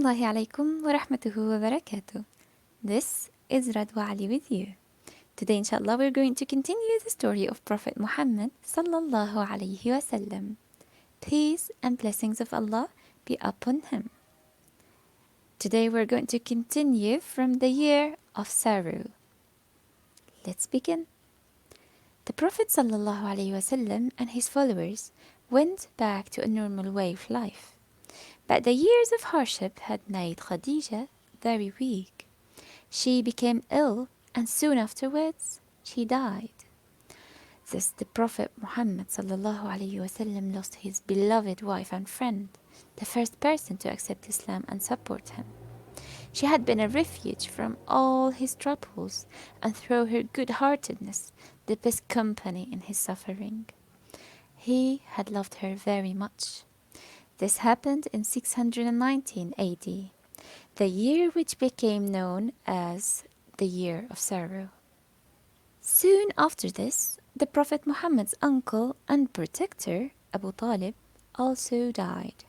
Assalamualaikum alaikum wa rahmatuhu wa barakatuh. This is Radwa Ali with you. Today, inshallah, we're going to continue the story of Prophet Muhammad sallallahu alayhi wasallam. Peace and blessings of Allah be upon him. Today, we're going to continue from the year of sarrow. Let's begin. The Prophet sallallahu alayhi wasallam and his followers went back to a normal way of life. But the years of hardship had made Khadija very weak. She became ill, and soon afterwards she died. Thus the Prophet Muhammad sallallahu alaihi wasallam lost his beloved wife and friend, the first person to accept Islam and support him. She had been a refuge from all his troubles, and through her good-heartedness, the best company in his suffering. He had loved her very much. This happened in 619 AD, the year which became known as the Year of Sarrow. Soon after this, the Prophet Muhammad's uncle and protector, Abu Talib, also died.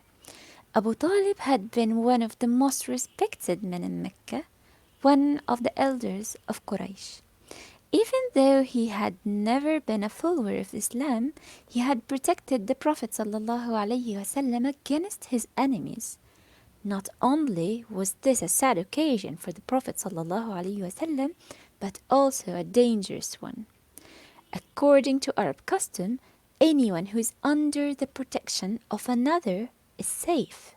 Abu Talib had been one of the most respected men in Mecca, one of the elders of Quraysh. Even though he had never been a follower of Islam, he had protected the Prophet ﷺ against his enemies. Not only was this a sad occasion for the Prophet ﷺ, but also a dangerous one. According to Arab custom, anyone who is under the protection of another is safe,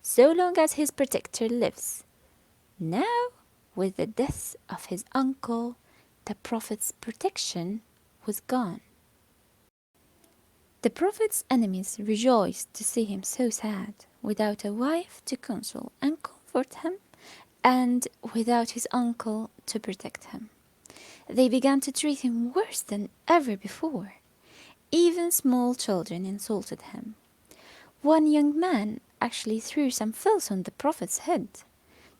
so long as his protector lives. Now, with the death of his uncle, the Prophet's protection was gone. The Prophet's enemies rejoiced to see him so sad, without a wife to console and comfort him, and without his uncle to protect him. They began to treat him worse than ever before. Even small children insulted him. One young man actually threw some filth on the Prophet's head.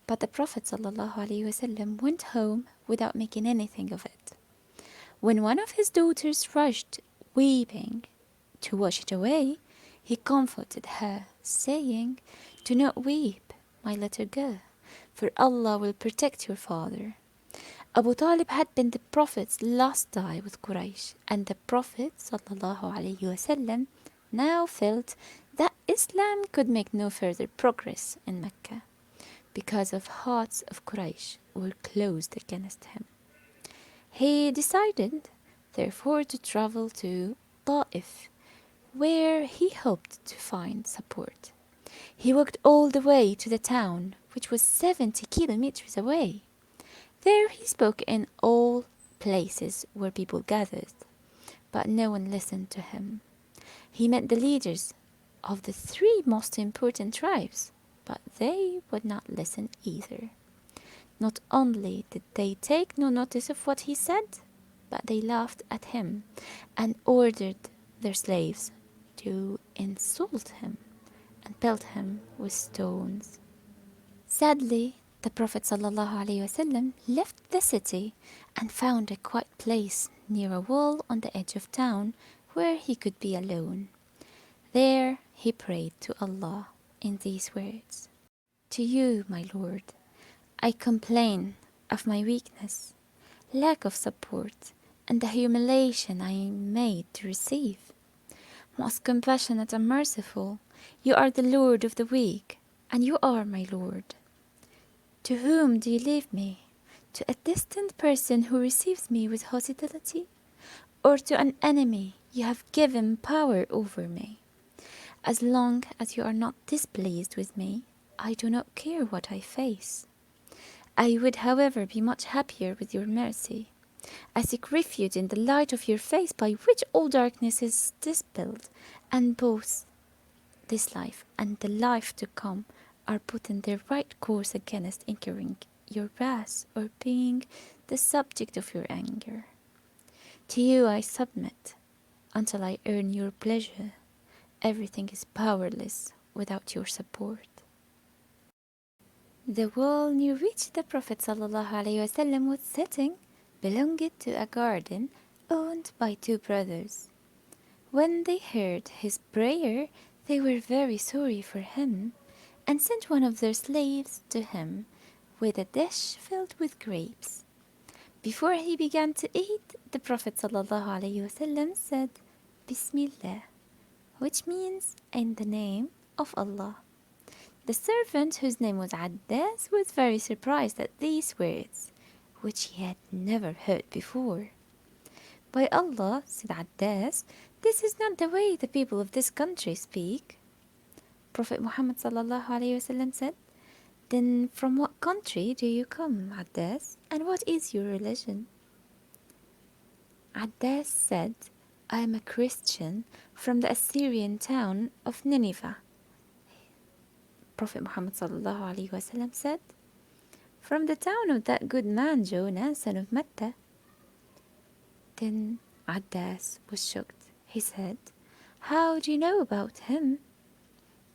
But the Prophet ﷺ went home without making anything of it. When one of his daughters rushed, weeping, to wash it away, he comforted her, saying, "Do not weep, my little girl, for Allah will protect your father." Abu Talib had been the Prophet's last tie with Quraysh, and the Prophet ﷺ now felt that Islam could make no further progress in Mecca, because of hearts of Quraysh were closed against him. He decided, therefore, to travel to Ta'if, where he hoped to find support. He walked all the way to the town, which was 70 kilometers away. There he spoke in all places where people gathered, but no one listened to him. He met the leaders of the 3 most important tribes, but they would not listen either. Not only did they take no notice of what he said, but they laughed at him and ordered their slaves to insult him and pelt him with stones. Sadly, the Prophet ﷺ left the city and found a quiet place near a wall on the edge of town where he could be alone. There he prayed to Allah in these words: "To you, my Lord, I complain of my weakness, lack of support, and the humiliation I am made to receive. Most compassionate and merciful, you are the Lord of the weak, and you are my Lord. To whom do you leave me? To a distant person who receives me with hostility, or to an enemy you have given power over me? As long as you are not displeased with me, I do not care what I face. I would, however, be much happier with your mercy. I seek refuge in the light of your face, by which all darkness is dispelled, and both this life and the life to come are put in their right course against incurring your wrath or being the subject of your anger. To you I submit until I earn your pleasure. Everything is powerless without your support." The wall near which the Prophet ﷺ was sitting belonged to a garden owned by 2 brothers. When they heard his prayer, they were very sorry for him and sent one of their slaves to him with a dish filled with grapes. Before he began to eat, the Prophet ﷺ said, Bismillah, which means in the name of Allah. The servant, whose name was Abbas, was very surprised at these words, which he had never heard before. By Allah, said Abbas, this is not the way the people of this country speak. Prophet Muhammad ﷺ said, then from what country do you come, Abbas, and what is your religion? Abbas said, I am a Christian from the Assyrian town of Nineveh. Prophet Muhammad ﷺ said, from the town of that good man Jonah, son of Matta. Then Abbas was shocked. He said, how do you know about him?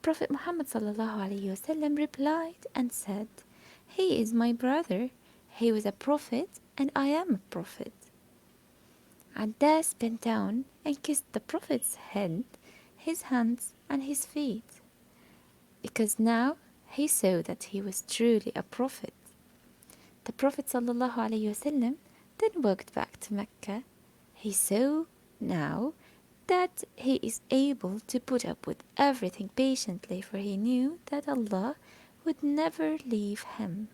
Prophet Muhammad ﷺ replied and said, he is my brother. He was a prophet and I am a prophet. Abbas bent down and kissed the Prophet's head, his hands and his feet, because now he saw that he was truly a prophet. The Prophet ﷺ then walked back to Mecca. He saw now that he is able to put up with everything patiently, for he knew that Allah would never leave him.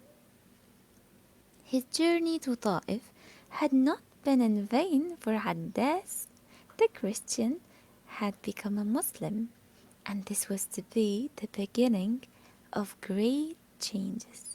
His journey to Ta'if had not been in vain, for Abbas, the Christian, had become a Muslim, and this was to be the beginning of great changes.